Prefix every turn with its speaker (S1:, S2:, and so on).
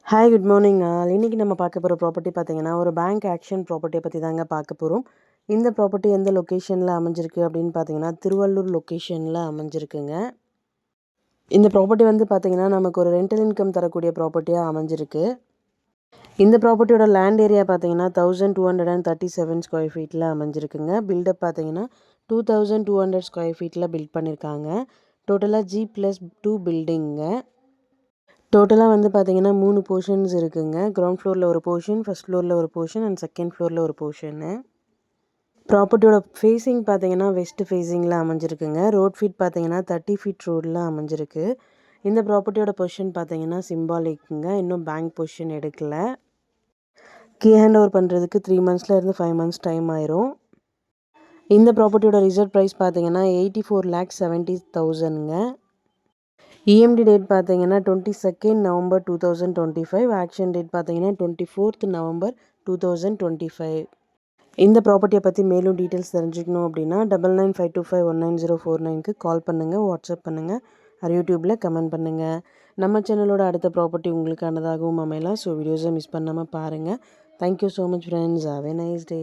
S1: Hi good morning. இன்னைக்கு நம்ம பார்க்க போகிற ப்ராப்பர்ட்டி பார்த்தீங்கன்னா ஒரு பேங்க் ஆக்ஷன் ப்ராப்பர்ட்டியை பற்றி தாங்க பார்க்க போகிறோம். இந்த ப்ராப்பர்ட்டி எந்த லொக்கேஷனில் அமைஞ்சிருக்கு அப்படின்னு பார்த்தீங்கன்னா திருவள்ளூர் லொக்கேஷனில் அமைஞ்சிருக்குங்க. இந்த ப்ராப்பர்ட்டி வந்து பார்த்தீங்கன்னா நமக்கு ஒரு ரெண்டல் இன்கம் தரக்கூடிய ப்ராப்பர்ட்டியாக அமைஞ்சிருக்கு. இந்த ப்ராப்பர்ட்டியோட லேண்ட் ஏரியா பார்த்தீங்கன்னா 1237 ஸ்கொயர் ஃபீட்டில் அமைஞ்சிருக்குங்க. பில்டப் பார்த்தீங்கன்னா 2200 ஸ்கொயர் ஃபீட்டில் பில்ட் பண்ணியிருக்காங்க. டோட்டலாக G+2 பில்டிங்க. டோட்டலாக வந்து பார்த்தீங்கன்னா 3 போர்ஷன்ஸ் இருக்குங்க. கிரவுண்ட் ஃப்ளோரில் ஒரு போர்ஷன், ஃபர்ஸ்ட் ஃப்ளோரில் ஒரு போர்ஷன் அண்ட் செகண்ட் ஃப்ளோரில் ஒரு போர்ஷனு. ப்ராப்பர்ட்டியோட ஃபேஸிங் பார்த்தீங்கன்னா வெஸ்ட் ஃபேஸிங்கில் அமைஞ்சிருக்குங்க. ரோட் ஃபீட் பார்த்தீங்கன்னா 30 ஃபீட் ரோடில் அமைஞ்சிருக்கு. இந்த ப்ராப்பர்ட்டியோட பொசிஷன் பார்த்தீங்கன்னா சிம்பாலிக்குங்க. இன்னும் பேங்க் பொசிஷன் எடுக்கல. கீ ஹேண்ட் ஓவர் பண்ணுறதுக்கு 3 மந்த்ஸில் இருந்து 5 மந்த்ஸ் டைம் ஆயிரும். இந்த ப்ராப்பர்ட்டியோட ரிசர்வ் ப்ரைஸ் பார்த்தீங்கன்னா 84,70,000ங்க. இஎம்டி டேட் பார்த்தீங்கன்னா 22 நவம்பர் 2025. ஆக்ஷன் டேட் பார்த்தீங்கன்னா 24 நவம்பர் 2025. இந்த ப்ராப்பர்ட்டியை பற்றி மேலும் டீட்டெயில்ஸ் தெரிஞ்சுக்கணும் அப்படின்னா 9952519049க்கு கால் பண்ணுங்கள், வாட்ஸ்அப் பண்ணுங்கள், யூடியூப்பில் கமெண்ட் பண்ணுங்கள். நம்ம சேனலோட அடுத்த ப்ராப்பர்ட்டி உங்களுக்கானதாகவும் அமையலாம். ஸோ வீடியோஸை மிஸ் பண்ணாமல் பாருங்கள். Thank you so much friends. Have a nice day.